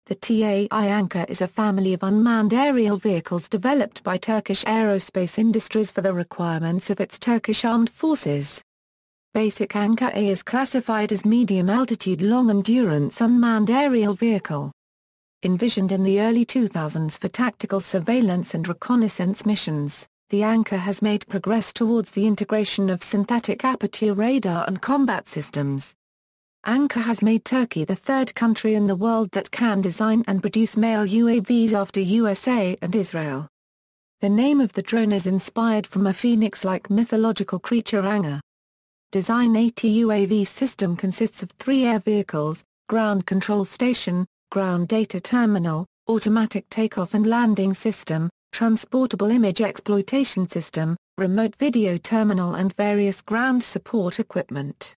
The TAI Anka is a family of unmanned aerial vehicles developed by Turkish Aerospace Industries for the requirements of its Turkish Armed Forces. Basic Anka-A is classified as medium-altitude long-endurance unmanned aerial vehicle. Envisioned in the early 2000s for tactical surveillance and reconnaissance missions, the Anka has made progress towards the integration of synthetic aperture radar and combat systems. Anka has made Turkey the third country in the world that can design and produce male UAVs after USA and Israel. The name of the drone is inspired from a phoenix-like mythological creature Angha. Design AT-UAV system consists of 3 air vehicles, ground control station, ground data terminal, automatic takeoff and landing system, transportable image exploitation system, remote video terminal and various ground support equipment.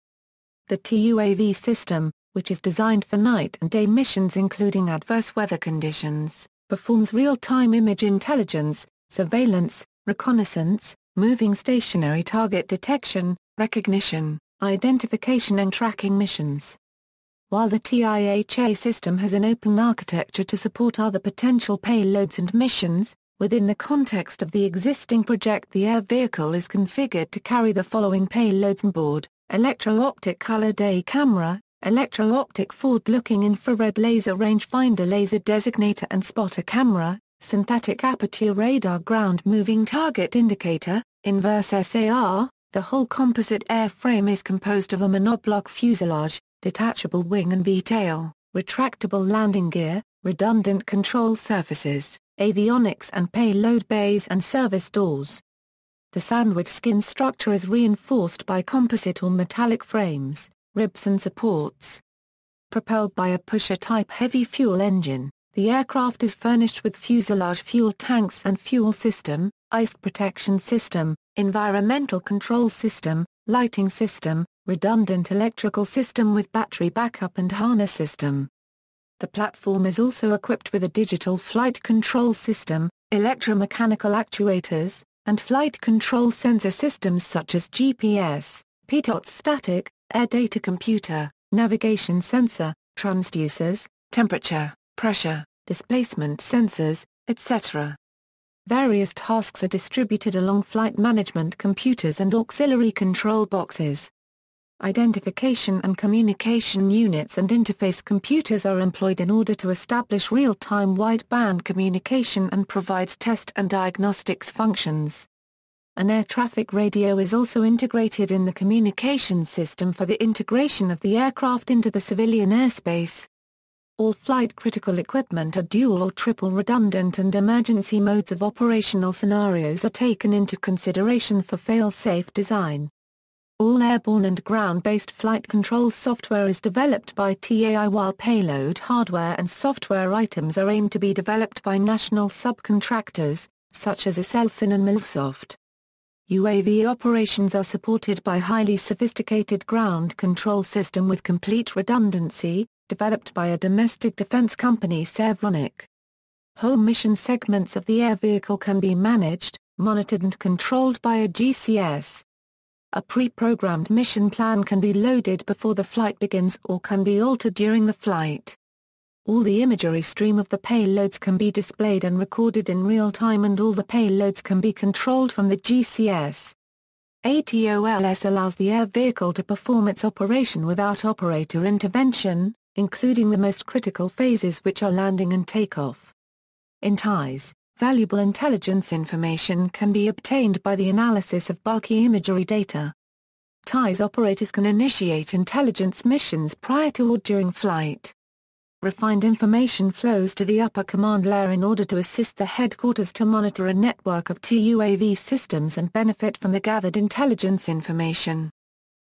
The TUAV system, which is designed for night and day missions including adverse weather conditions, performs real-time image intelligence, surveillance, reconnaissance, moving stationary target detection, recognition, identification and tracking missions. While the TIHA system has an open architecture to support other potential payloads and missions, within the context of the existing project the air vehicle is configured to carry the following payloads on board: electro-optic color day camera, electro-optic forward-looking infrared laser rangefinder laser designator and spotter camera, synthetic aperture radar ground moving target indicator, inverse SAR. The whole composite airframe is composed of a monoblock fuselage, detachable wing and V-tail, retractable landing gear, redundant control surfaces, avionics and payload bays and service doors. The sandwich skin structure is reinforced by composite or metallic frames, ribs and supports. Propelled by a pusher-type heavy fuel engine, the aircraft is furnished with fuselage fuel tanks and fuel system, ice protection system, environmental control system, lighting system, redundant electrical system with battery backup and harness system. The platform is also equipped with a digital flight control system, electromechanical actuators, and flight control sensor systems such as GPS, pitot static, air data computer, navigation sensor, transducers, temperature, pressure, displacement sensors, etc. Various tasks are distributed along flight management computers and auxiliary control boxes. Identification and communication units and interface computers are employed in order to establish real-time wideband communication and provide test and diagnostics functions. An air traffic radio is also integrated in the communication system for the integration of the aircraft into the civilian airspace. All flight-critical equipment are dual or triple redundant and emergency modes of operational scenarios are taken into consideration for fail-safe design. All airborne and ground-based flight control software is developed by TAI while payload hardware and software items are aimed to be developed by national subcontractors, such as Aselsan and Milsoft. UAV operations are supported by highly sophisticated ground control system with complete redundancy, developed by a domestic defense company Sevronic. Whole mission segments of the air vehicle can be managed, monitored and controlled by a GCS. A pre-programmed mission plan can be loaded before the flight begins or can be altered during the flight. All the imagery stream of the payloads can be displayed and recorded in real time and all the payloads can be controlled from the GCS. ATOLS allows the air vehicle to perform its operation without operator intervention, including the most critical phases which are landing and takeoff. In TAIs, valuable intelligence information can be obtained by the analysis of bulky imagery data. TAIs operators can initiate intelligence missions prior to or during flight. Refined information flows to the upper command layer in order to assist the headquarters to monitor a network of TUAV systems and benefit from the gathered intelligence information.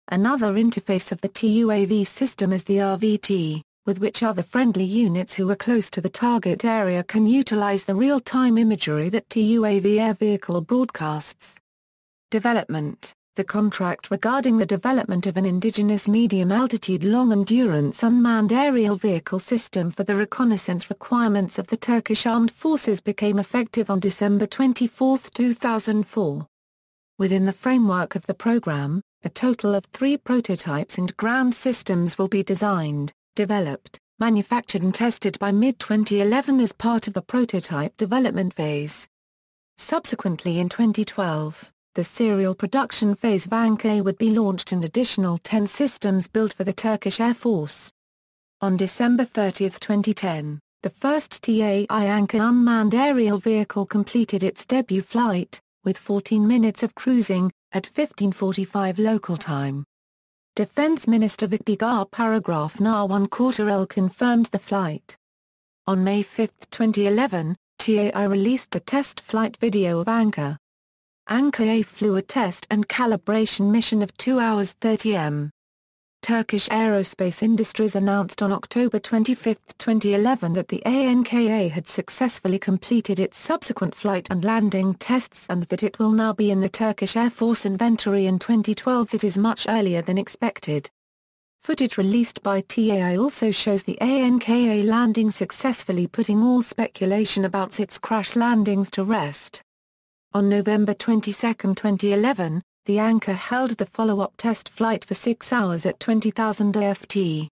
Another interface of the TUAV system is the RVT, with which other friendly units who are close to the target area can utilize the real-time imagery that TUAV air vehicle broadcasts. Development. The contract regarding the development of an indigenous medium-altitude long-endurance unmanned aerial vehicle system for the reconnaissance requirements of the Turkish Armed Forces became effective on December 24, 2004. Within the framework of the program, a total of 3 prototypes and ground systems will be designed, developed, manufactured and tested by mid-2011 as part of the prototype development phase. Subsequently in 2012, the serial production phase of Anka-A would be launched and additional 10 systems built for the Turkish Air Force. On December 30, 2010, the first TAI Anka unmanned aerial vehicle completed its debut flight, with 14 minutes of cruising, at 15:45 local time. Defense Minister Viktigar Paragraph Na1 Quarterel confirmed the flight. On May 5, 2011, TAI released the test flight video of Anka. Anka-A flew a test and calibration mission of 2 hours 30 m. Turkish Aerospace Industries announced on October 25, 2011 that the Anka-A had successfully completed its subsequent flight and landing tests and that it will now be in the Turkish Air Force inventory in 2012. That is much earlier than expected. Footage released by TAI also shows the Anka-A landing successfully, putting all speculation about its crash landings to rest. On November 22, 2011, the Anka held the follow-up test flight for 6 hours at 20,000 ft.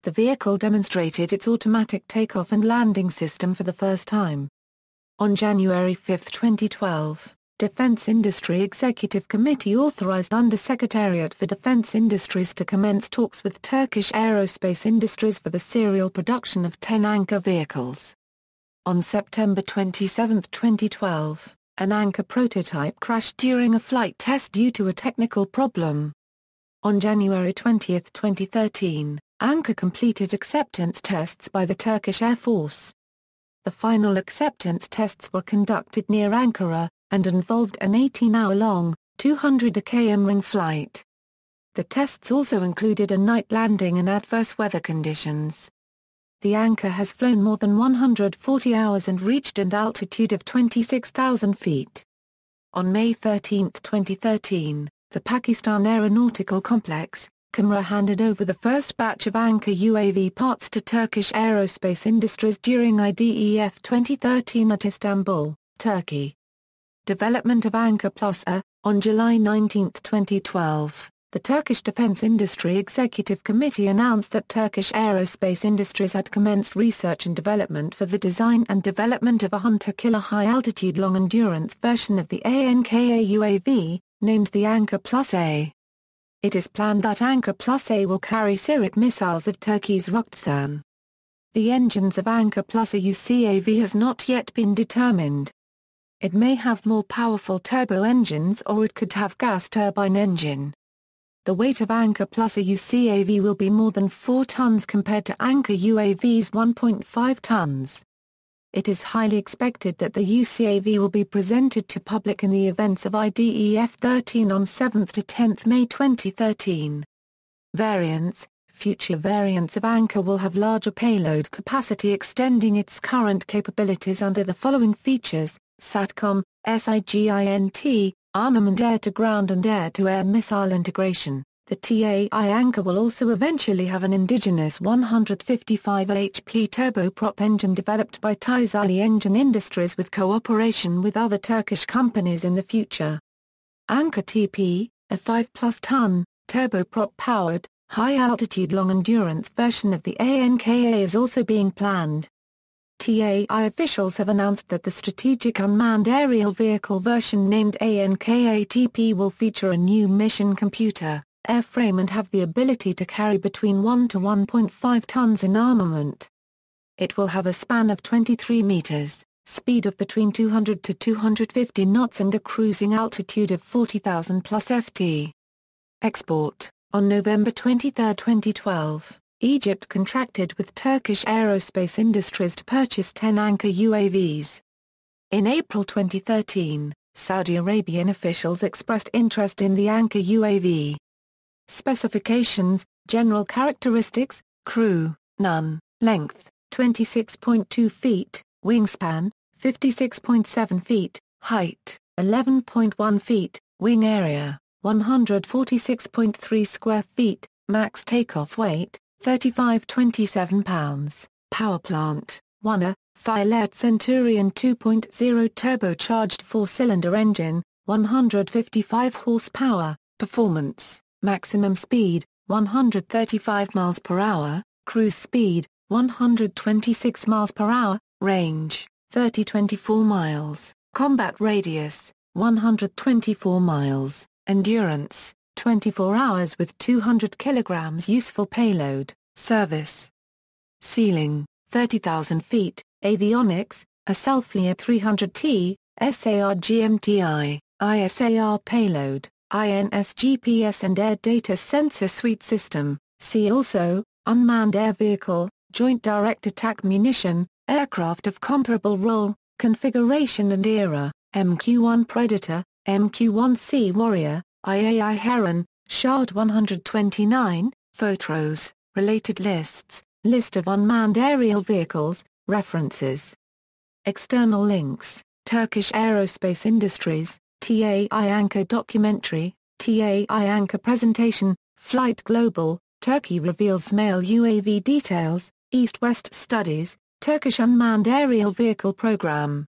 The vehicle demonstrated its automatic takeoff and landing system for the first time. On January 5, 2012, Defense Industry Executive Committee authorized Undersecretariat for Defense Industries to commence talks with Turkish Aerospace Industries for the serial production of 10 Anka vehicles. On September 27, 2012, an Anka prototype crashed during a flight test due to a technical problem. On January 20, 2013, Anka completed acceptance tests by the Turkish Air Force. The final acceptance tests were conducted near Ankara, and involved an 18-hour-long, 200 km ring flight. The tests also included a night landing in adverse weather conditions. The Anka has flown more than 140 hours and reached an altitude of 26,000 feet. On May 13, 2013, the Pakistan Aeronautical Complex, CAMRA, handed over the first batch of Anka UAV parts to Turkish Aerospace Industries during IDEF 2013 at Istanbul, Turkey. Development of Anka-A. On July 19, 2012. The Turkish Defense Industry Executive Committee announced that Turkish Aerospace Industries had commenced research and development for the design and development of a hunter-killer high-altitude long-endurance version of the Anka-A UAV, named the Anka-A. It is planned that Anka-A will carry Sirit missiles of Turkey's Ruksan. The engines of Anka-A UCAV has not yet been determined. It may have more powerful turbo engines or it could have gas turbine engine. The weight of Anka-A UCAV will be more than 4 tons compared to Anka UAV's 1.5 tons. It is highly expected that the UCAV will be presented to public in the events of IDEF 13 on 7 to 10 May 2013. Variants. Future variants of Anka will have larger payload capacity, extending its current capabilities under the following features: SATCOM, SIGINT, armament air-to-ground and air-to-air missile integration. The TAI Anka will also eventually have an indigenous 155 HP turboprop engine developed by TAI Engine Industries with cooperation with other Turkish companies in the future. Anka-TP, a 5-plus-ton, turboprop-powered, high-altitude long-endurance version of the Anka-A is also being planned. TAI officials have announced that the strategic unmanned aerial vehicle version named Anka-TP will feature a new mission computer, airframe and have the ability to carry between 1 to 1.5 tons in armament. It will have a span of 23 meters, speed of between 200 to 250 knots and a cruising altitude of 40,000 plus ft. Export. On November 23, 2012. Egypt contracted with Turkish Aerospace Industries to purchase 10 Anka UAVs. In April 2013, Saudi Arabian officials expressed interest in the Anka UAV. Specifications: general characteristics, crew, none, length, 26.2 feet, wingspan, 56.7 feet, height, 11.1 feet, wing area, 146.3 square feet, max takeoff weight, 3527 pounds, power plant, 1 Thielert Centurion 2.0 turbocharged 4-cylinder engine, 155 horsepower, performance, maximum speed, 135 miles per hour, cruise speed, 126 miles per hour, range, 30-24 miles, combat radius, 124 miles, endurance, 24 hours with 200 kilograms useful payload, service. Ceiling, 30,000 feet, avionics, a Selfleer 300T, SAR GMTI, ISAR payload, INS GPS and air data sensor suite system. See also, Unmanned Air Vehicle, Joint Direct Attack Munition, aircraft of comparable role, configuration and era, MQ-1 Predator, MQ-1C Warrior, IAI Heron, Shard 129, photos, related lists, list of unmanned aerial vehicles, references. External links, Turkish Aerospace Industries, TAI Anka documentary, TAI Anka presentation, Flight Global, Turkey reveals male UAV details, East-West studies, Turkish Unmanned Aerial Vehicle Program.